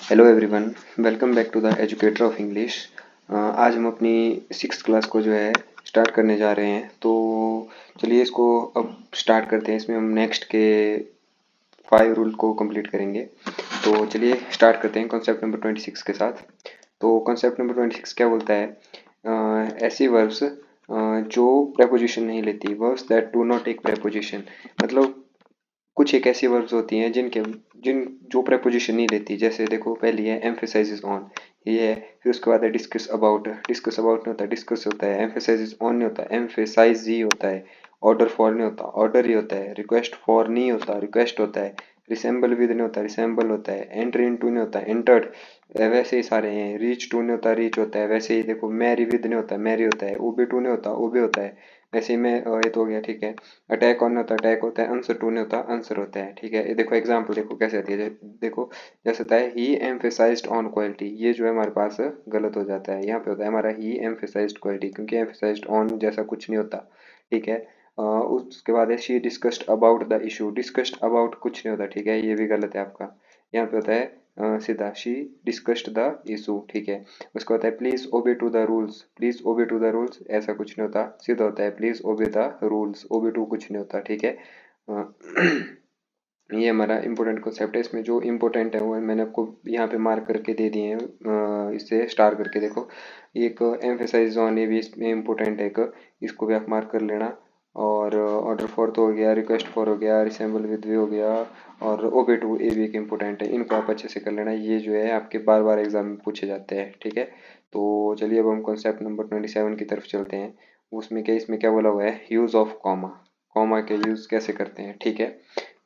Hello everyone, welcome back to the educator of English. आज हम अपनी सिक्स क्लास को जो है स्टार्ट करने जा रहे हैं। तो चलिए इसको अब स्टार्ट करते हैं। इसमें हम नेक्स्ट के 5 रूल को कंप्लीट करेंगे। तो चलिए स्टार्ट करते हैं कॉन्सेप्ट नंबर 26 के साथ। तो कॉन्सेप्ट नंबर 26 क्या बोलता है? ऐसी वर्ब्स जो प्रेपोजिशन नहीं लेती, verbs that do not take preposition. मतलब कुछ एक ऐसी वर्ब्स होती हैं जिन जो प्रेपोजिशन नहीं लेती। जैसे देखो, पहली है एम्फेसाइजेस ऑन, ये है। फिर उसके बाद है डिस्कस अबाउट। डिस्कस अबाउट नहीं होता, डिस्कस होता है। एम्फेसाइजेस ऑन नहीं होता, एम्फेसाइज ही होता है। ऑर्डर फॉर नहीं होता, ऑर्डर ही होता है। रिक्वेस्ट फॉर नहीं होता, रिक्वेस्ट होता है। रिसेंबल विद नहीं होता, रिसेंबल होता है। एंटर इन टू नहीं होता, एंटर्ड। वैसे ही सारे हैं। रीच टू नहीं होता, रीच होता है। वैसे ही देखो, मैरी विद नहीं होता, मैरी होता है। ओबे टू नहीं होता, ओबे होता है। वैसे ही मैं ये तो हो गया, ठीक है। अटैक ऑन होता है, अटैक होता है। आंसर टू नहीं होता, आंसर होता है, ठीक है। ये देखो एग्जांपल, देखो कैसे आती है। देखो जैसे होता है ही एम्फेसाइज्ड ऑन क्वालिटी, ये जो है हमारे पास गलत हो जाता है। यहाँ पे होता है हमारा ही एम्फेसाइज्ड क्वालिटी, क्योंकि एम्फेसाइज्ड ऑन जैसा कुछ नहीं होता, ठीक है। उसके बाद है she discussed about the issue. Discussed about कुछ नहीं होता, ठीक है, ये भी गलत है आपका। यहाँ पे होता है सीधा शी डिस्कस्ड द इशू, ठीक है। उसको होता है please obey to the rules. Please obey to the rules, ऐसा कुछ नहीं होता, सीधा होता है प्लीज ओबे द रूल्स। ओबे टू कुछ नहीं होता, ठीक है। अ, ये हमारा इंपॉर्टेंट कॉन्सेप्ट है। इसमें जो इंपॉर्टेंट है वो मैंने आपको यहाँ पे मार्क करके दे दिए हैं। इससे स्टार करके देखो, एक एम्फेसाइज ऑन, ये भी इसमें इंपॉर्टेंट है एक, इसको भी आप मार्क कर लेना। और ऑर्डर फॉर तो हो गया, रिक्वेस्ट फॉर हो गया, रिसेंबल विद भी हो गया, और ओबे टू, ये भी एक इम्पोर्टेंट है। इनको आप अच्छे से कर लेना, ये जो है आपके बार बार एग्जाम में पूछे जाते हैं, ठीक है। तो चलिए अब हम कॉन्सेप्ट नंबर 27 की तरफ चलते हैं। उसमें क्या, इसमें क्या बोला हुआ है? Use of comma. कॉमा के यूज कैसे करते हैं, ठीक है।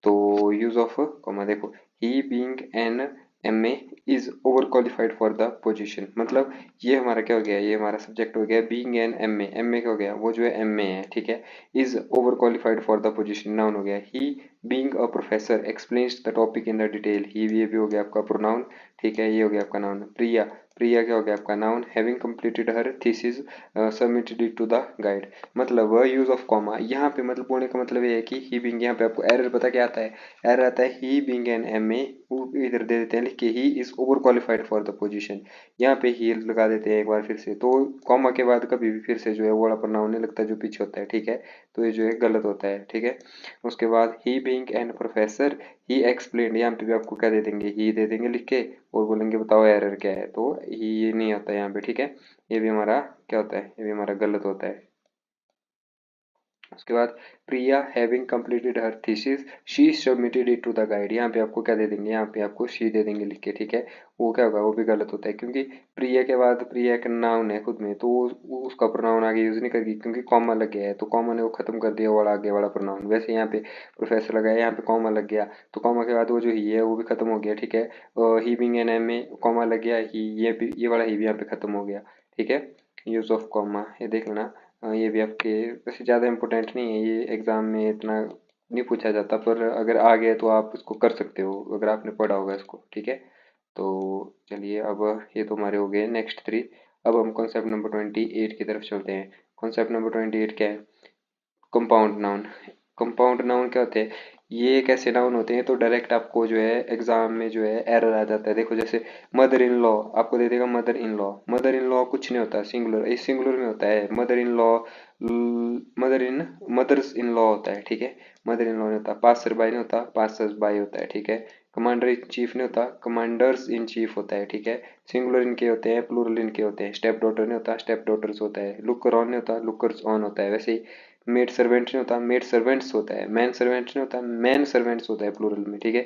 तो यूज ऑफ कॉमा देखो, he being an MA is over qualified for the position. मतलब ये हमारा क्या हो गया, ये हमारा सब्जेक्ट हो गया बीइंग एन एमए। एमए क्या हो गया, वो जो है एमए है, ठीक है। Is over qualified for the position, noun हो गया। He being a professor explains the topic in the detail. He, ये भी हो गया आपका प्रोनाउन, ठीक है, ये हो गया आपका नाउन। प्रिया, प्रिया क्या हो गया आपका noun. Having completed her thesis submitted it to the guide. मतलब यूज ऑफ कॉमा यहाँ पे मतलब बोलने का मतलब ये है कि ही बीइंग, यहाँ पे आपको एरर पता क्या आता है? एरर आता है ही बीइंग एन एमए, इधर दे देते हैं लिख के he is over qualified for the position. यहाँ पे ही लगा देते हैं एक बार फिर से। तो कॉमा के बाद कभी भी फिर से जो है वो वाला प्रोनाउन नहीं लगता जो पीछे होता है, ठीक है। तो ये जो है गलत होता है, ठीक है। उसके बाद he being an professor, he explain, यहाँ पे भी आपको क्या दे देंगे, ही दे देंगे लिख के, और बोलेंगे बताओ एरर क्या है। तो ही, ये नहीं आता यहाँ पे, ठीक है। ये भी हमारा क्या होता है, ये भी हमारा गलत होता है। उसके बाद Priya having completed her thesis she submitted it to the guide, यहाँ पे आपको क्या दे देंगे, यहाँ पे आपको शी दे देंगे लिख के, ठीक है। वो क्या होगा, वो भी गलत होता है, क्योंकि प्रिया के बाद प्रिया का नाउन है खुद में, तो उसका प्रोनाउन आगे यूज नहीं करेगी, क्योंकि कॉमा लग गया है। तो कॉमा ने वो खत्म कर दिया वाला आगे वाला प्रोनाउन। वैसे यहाँ पे प्रोफेसर लगाया, यहाँ पे कॉमा लग गया, तो कॉमा के बाद वो जो ही है वो भी खत्म हो गया, ठीक है। ही बिंग एन एम में कॉमा लग गया, ही, ये भी, ये वाला ही भी यहाँ पे खत्म हो गया, ठीक है। यूज ऑफ कॉमा ये देख लेना। ये भी आपके वैसे ज़्यादा इम्पोर्टेंट नहीं है, ये एग्ज़ाम में इतना नहीं पूछा जाता, पर अगर आ गया तो आप इसको कर सकते हो अगर आपने पढ़ा होगा इसको, ठीक है। तो चलिए अब ये तो हमारे हो गए नेक्स्ट 3। अब हम कॉन्सेप्ट नंबर 28 की तरफ चलते हैं। कॉन्सेप्ट नंबर 28 क्या है? Compound noun. कंपाउंड नाउन क्या होते हैं? ये एक ऐसे नाउन होते हैं तो डायरेक्ट आपको जो है एग्जाम में जो है एरर आ जाता है। देखो जैसे मदर इन लॉ, आपको दे देगा mother in law. Mother in law कुछ नहीं होता, सिंगुलर, इस सिंगुलर में होता है। Mother in law, mother in, mother's in law होता है, ठीक है। मदर इन लॉ नहीं होता। पासर बाई नहीं होता, पासर्स बाई होता है, ठीक है। कमांडर इन चीफ नहीं होता, कमांडर्स इन चीफ होता है, ठीक है। सिंगुलर इनके होते हैं, प्लूरल इनके होते हैं। स्टेप डॉटर नहीं होता, स्टेप डॉटर्स होता है। लुकर ऑन नहीं होता, लुकर्स ऑन होता है। वैसे ही मेड सर्वेंट नहीं होता, मेड सर्वेंट्स होता है। मैन सर्वेंट नहीं होता, मैन सर्वेंट्स होता है प्लूरल में, ठीक है।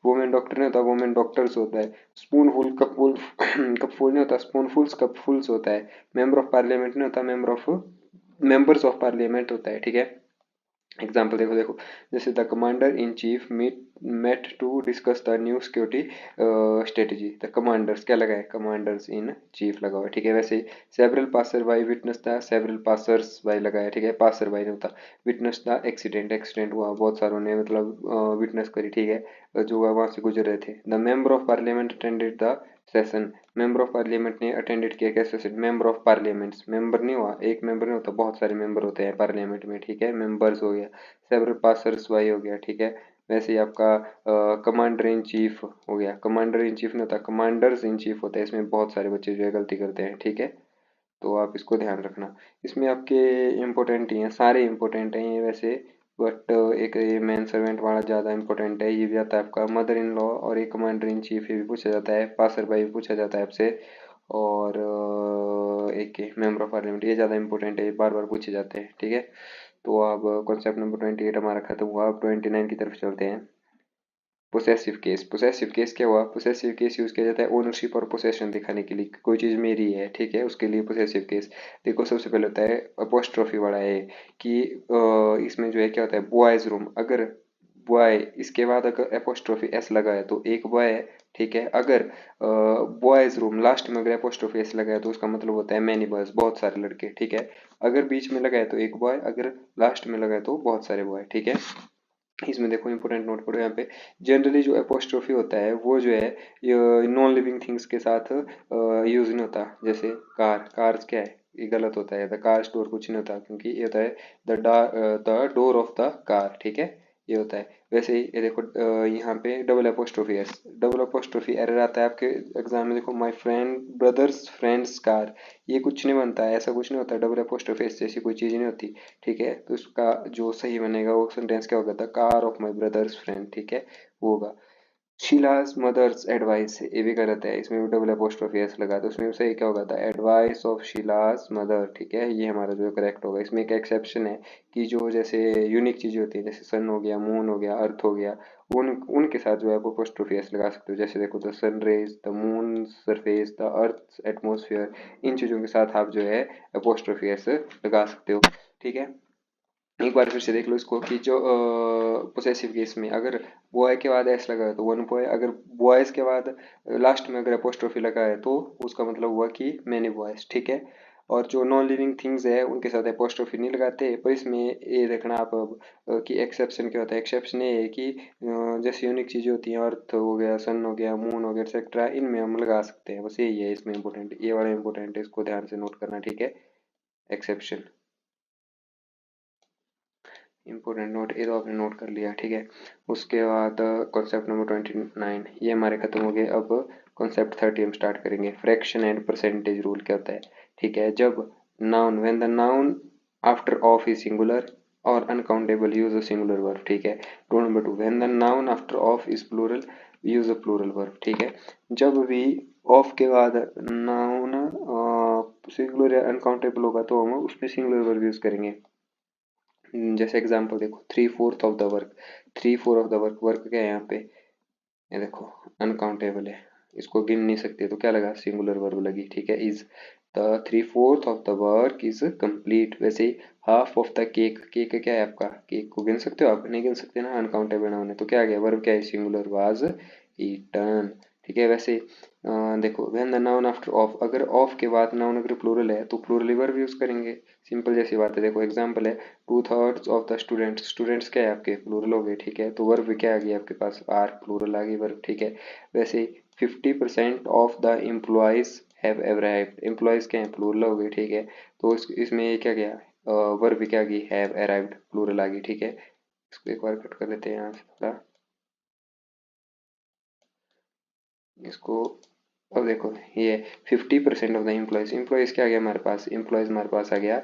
वुमेन डॉक्टर नहीं होता, वुमेन डॉक्टर्स होता है। Spoon full cup full cup full नहीं होता, स्पून फुल्स कप फुल्स होता है। मेंबर ऑफ पार्लियामेंट नहीं होता, member of members of parliament होता है, ठीक है। एग्जाम्पल देखो, देखो जैसे the commander in chief met to discuss the new security strategy. The commanders क्या लगा है, कमांडर्स इन चीफ लगा हुआ है, ठीक है। वैसे several passer by witness the, several passers by लगा है, ठीक है। पासर बाई नहीं होता। विटनेस द एक्सीडेंट, एक्सीडेंट हुआ, बहुत सारों ने मतलब विटनेस करी, ठीक है, जो वहां से गुजर रहे थे। The member of parliament attended the session. Member of parliament ने अटेंडेड किया क्या session? Member of parliaments, member नहीं हुआ, एक मेंबर नहीं होता, बहुत सारे मेंबर होते हैं पार्लियामेंट में, ठीक है। मेंबर्स हो गया। सेवरल पासर्स बाई हो गया, ठीक है। वैसे ही आपका कमांडर इन चीफ हो गया, कमांडर इन चीफ नहीं होता, कमांडर्स इन चीफ होता है। इसमें बहुत सारे बच्चे जो है गलती करते हैं, ठीक है, तो आप इसको ध्यान रखना। इसमें आपके इम्पोर्टेंट ही हैं, सारे इम्पोर्टेंट हैं ये वैसे, बट एक ये मैन सर्वेंट वाला ज़्यादा इम्पोर्टेंट है। ये भी आता है आपका मदर इन लॉ, और एक कमांडर इन चीफ, ये भी पूछा जाता है। पासर बाई भी पूछा जाता है आपसे, और एक मेंबर ऑफ पार्लियामेंट, ये ज़्यादा इंपॉर्टेंट है, ये बार बार पूछे जाते हैं, ठीक है। तो अब कॉन्सेप्ट नंबर 28 हमारा खत्म हुआ। अब 29 की तरफ चलते हैं। पोसेसिव केस, पोसेसिव केस क्या हुआ? पोसेसिव केस यूज किया जाता है ओनरशिप और पोसेशन दिखाने के लिए, कोई चीज़ मेरी है, ठीक है, उसके लिए पोसेसिव केस। देखो सबसे पहले होता है अपोस्ट्रोफी वाला है कि इसमें जो है क्या होता है, बॉयज रूम, अगर बॉय इसके बाद अगर अपोस्ट्रोफी एस लगा है तो एक बॉय है, ठीक है। अगर बॉयज रूम लास्ट में अगर अपोस्ट्रोफी एस लगा है तो उसका मतलब होता है मैनी बॉयज, बहुत सारे लड़के, ठीक है। अगर बीच में लगा है तो एक बॉय, अगर लास्ट में लगा है तो बहुत सारे बॉय, ठीक है। इसमें देखो इंपॉर्टेंट नोट करो यहाँ पे, जनरली जो एपोस्ट्रोफी होता है वो जो है नॉन लिविंग थिंग्स के साथ यूज नहीं होता। जैसे कार, कार्स क्या है, ये गलत होता है, द कार डोर कुछ नहीं होता, क्योंकि ये होता है the door of the car, ठीक है, ये होता है। वैसे ही ये देखो यहाँ पे double apostrophe S, double apostrophe error आता है आपके एग्जाम में। देखो my friend brothers friends car, ये कुछ नहीं बनता है, ऐसा कुछ नहीं होता, डबल एपोस्ट्रोफी एस जैसी कोई चीज़ नहीं होती, ठीक है। तो उसका जो सही बनेगा वो सेंटेंस क्या होगा, the car of my brothers friend, ठीक है, वो होगा। शीलाज मदर्स एडवाइस, ये भी गलत है, इसमें भी डबल अपोस्ट्रोफी एस लगा, तो उसमें सही क्या होगा, था एडवाइस ऑफ शीलाज मदर, ठीक है, ये हमारा जो करेक्ट होगा। इसमें एक एक्सेप्शन है कि जो जैसे यूनिक चीजें होती हैं, जैसे सन हो गया, मून हो गया, अर्थ हो गया, उनके साथ जो है आप अपोस्ट्रोफी एस लगा सकते हो। जैसे देखो the sun rays, the moon surface, the earth atmosphere, इन चीजों के साथ आप जो है अपोस्ट्रोफी एस लगा सकते हो, ठीक है। एक बार फिर से देख लो इसको कि जो पोसेसिव केस में अगर बॉय के बाद एस लगा है तो वन बॉय, अगर बॉयज के बाद लास्ट में अगर अपोस्ट्रोफी लगा है तो उसका मतलब हुआ कि मैनी बॉयज, ठीक है। और जो नॉन लिविंग थिंग्स है उनके साथ अपोस्ट्रोफी नहीं लगाते, पर इसमें ये देखना आप अब कि एक्सेप्शन क्या होता है। एक्सेप्शन ये है कि जैसे यूनिक चीज़ें होती हैं, अर्थ हो गया, सन हो गया, मून हो गया, एक्सेट्रा, इनमें हम लगा सकते हैं, बस यही है इसमें इंपॉर्टेंट, ये वाला इंपॉर्टेंट है, इसको ध्यान से नोट करना, ठीक है, एक्सेप्शन। इम्पोर्टेंट नोट, ये तो आपने नोट कर लिया, ठीक है। उसके बाद कॉन्सेप्ट नंबर 29 ये हमारे खत्म हो गए। अब कॉन्सेप्ट 30 हम स्टार्ट करेंगे। फ्रैक्शन एंड परसेंटेज रूल क्या होता है, ठीक है। जब noun, when the noun after of is singular और uncountable use a singular verb, ठीक है। Rule number 2, when the noun after of is plural use a plural verb, ठीक है। जब भी ऑफ के बाद नाउन सिंगुलर या अनकाउंटेबल होगा तो हम उसमें सिंगुलर वर्ब यूज करेंगे। जैसे एग्जांपल देखो, 3/4 of the work, 3/4 of the work, work क्या है यहाँ पे, ये देखो अनकाउंटेबल है, इसको गिन नहीं सकते, तो क्या लगा, सिंगुलर वर्ब लगी, ठीक है। Is the 3/4 of the work is complete. वैसे ही half of the cake, cake क्या है आपका, केक को गिन सकते हो आप, नहीं गिन सकते ना, अनकाउंटेबल नाउन है, तो क्या आ गया, वर्ब क्या है, सिंगुलर वाज ईटन, ठीक है। वैसे देखो when the noun after of, अगर ऑफ के बाद नाउन अगर प्लूरल है तो प्लूरल वर्ब यूज करेंगे, सिंपल जैसी बात है। देखो एग्जांपल है 2/3 ऑफ द स्टूडेंट्स, स्टूडेंट्स क्या है आपके, प्लूरल हो गए, ठीक है, तो वर्ब क्या आ गई आपके पास, आर, प्लूरल आ गई वर्ब, ठीक है। वैसे 50% of the employees have arrived, employees क्या है, प्लूरल हो गई, ठीक है। तो इसमें ये क्या गया, वर्ब क्या गई, हैव अराइव्ड, प्लूरल आ गई, ठीक है। इसको एक बार कट कर लेते हैं यहाँ से थोड़ा इसको। अब देखो ये 50% ऑफ द एम्प्लॉयज, एम्प्लॉयज क्या आ गया हमारे पास, एम्प्लॉयज हमारे पास आ गया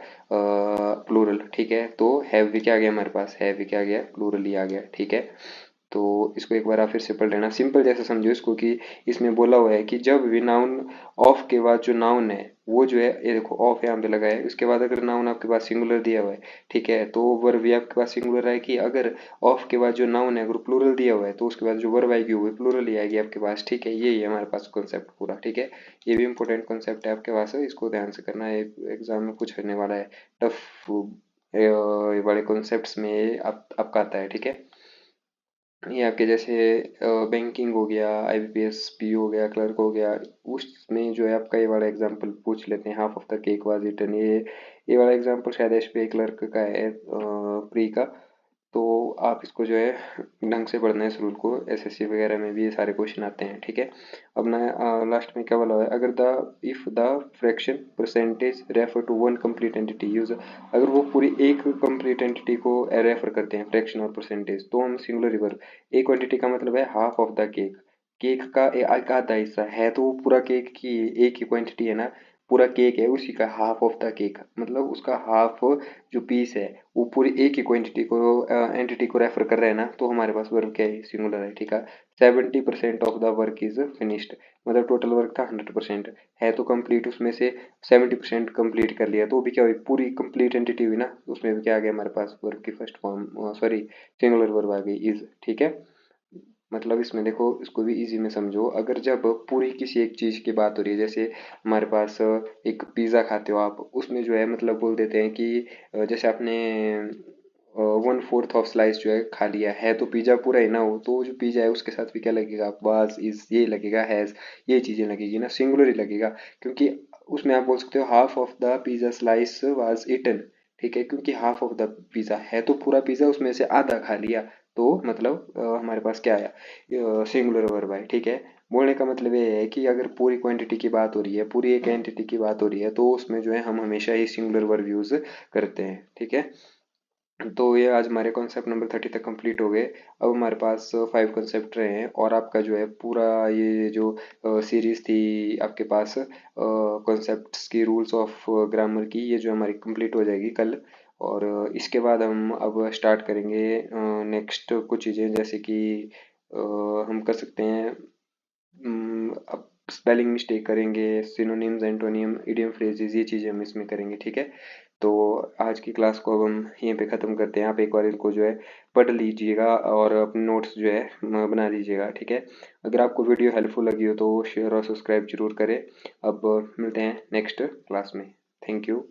प्लूरल, ठीक है। तो हैव भी क्या आ गया हमारे पास, हैव भी क्या आ गया, प्लूरल ही आ गया, ठीक है। तो इसको एक बार आप फिर से पढ़ लेना, सिंपल जैसे समझो इसको कि इसमें बोला हुआ है कि जब भी नाउन ऑफ के बाद जो नाउन है वो जो है, ये देखो ऑफ यहाँ पे लगा है, उसके बाद अगर नाउन आपके पास सिंगुलर दिया हुआ है, ठीक है, तो वर्ब भी आपके पास सिंगुलर आएगी। अगर ऑफ के बाद जो नाउन है अगर प्लूरल दिया हुआ है तो उसके बाद जो वर्ब आएगी वो प्लूरल ही आएगी आपके पास, ठीक है। ये हमारे पास कॉन्सेप्ट पूरा, ठीक है। ये भी इंपॉर्टेंट कॉन्सेप्ट है आपके पास, इसको ध्यान से करना है, एग्जाम में कुछ करने वाला है टफ बड़े कॉन्सेप्ट्स में ये आपका आता है, ठीक है। ये आपके जैसे बैंकिंग हो गया, आईबीपीएस पी हो गया, क्लर्क हो गया, उसमें जो है आपका ये वाला एग्जांपल पूछ लेते हैं, half of the cake was eaten, ये वाला एग्जांपल शायद एसबीआई क्लर्क का है, प्री का। तो आप इसको जो है ढंग से पढ़ना है इस रूल को, एसएससी वगैरह में भी ये सारे क्वेश्चन आते हैं, ठीक है। अब ना लास्ट में क्या बोला हुआ है, अगर the if the fraction percentage refer to one complete entity use, अगर वो पूरी एक कंप्लीट एंटिटी को रेफर करते हैं फ्रैक्शन और परसेंटेज, तो हम सिंगुलर रिवर्ब, एक क्वांटिटी का मतलब है half of the cake, cake का एक आधा हिस्सा है, तो वो पूरा केक की एक ही क्वांटिटी है ना, पूरा केक है उसी का हाफ ऑफ द केक, मतलब उसका हाफ जो पीस है वो पूरी एक ही क्वांटिटी को एंटिटी को रेफर कर रहे हैं ना, तो हमारे पास वर्क क्या है, सिंगुलर है, ठीक है। 70% of the work is finished, मतलब टोटल वर्क था 100% है तो कंप्लीट, उसमें से 70% कंप्लीट कर लिया, तो भी क्या हुई, पूरी कंप्लीट एंटिटी हुई ना, उसमें भी क्या आ गया हमारे पास, वर्क की first form, sorry singular verb आ गई इज, ठीक है। मतलब इसमें देखो, इसको भी इजी में समझो, अगर जब पूरी किसी एक चीज़ की बात हो रही है, जैसे हमारे पास एक पिज़्ज़ा खाते हो आप, उसमें जो है मतलब बोल देते हैं कि जैसे आपने 1/4 ऑफ स्लाइस जो है खा लिया है, तो पिज़्ज़ा पूरा ही ना हो, तो जो पिज़्ज़ा है उसके साथ भी क्या लगेगा, वाज इज ये लगेगा, हैज़ ये चीज़ें लगेगी ना, सिंगुलर ही लगेगा, क्योंकि उसमें आप बोल सकते हो half of the pizza slice was eaten, ठीक है, क्योंकि हाफ ऑफ द पिज़्ज़ा है तो पूरा पिज़्ज़ा उसमें से आधा खा लिया, तो मतलब हमारे पास क्या आया, सिंगुलर वर्ब है, ठीक है। बोलने का मतलब ये है कि अगर पूरी क्वांटिटी की बात हो रही है, पूरी एक एंटिटी की बात हो रही है, तो उसमें जो है हम हमेशा ही सिंगुलर वर्ब यूज करते हैं, ठीक है। तो ये आज हमारे कॉन्सेप्ट नंबर 30 तक कंप्लीट हो गए। अब हमारे पास 5 कॉन्सेप्ट रहे हैं, और आपका जो है पूरा ये जो सीरीज थी आपके पास कॉन्सेप्ट्स की, रूल्स ऑफ ग्रामर की, ये जो हमारी कंप्लीट हो जाएगी कल। और इसके बाद हम अब स्टार्ट करेंगे नेक्स्ट कुछ चीज़ें, जैसे कि हम कर सकते हैं, अब स्पेलिंग मिस्टेक करेंगे, सिनोनिम्स, एंटोनिम, इडियम फ्रेजेस, ये चीज़ें हम इसमें करेंगे, ठीक है। तो आज की क्लास को अब हम यहीं पे ख़त्म करते हैं, आप एक बार इनको जो है पढ़ लीजिएगा और अपने नोट्स जो है बना लीजिएगा, ठीक है। अगर आपको वीडियो हेल्पफुल लगी हो तो शेयर और सब्सक्राइब जरूर करें। अब मिलते हैं नेक्स्ट क्लास में। Thank you.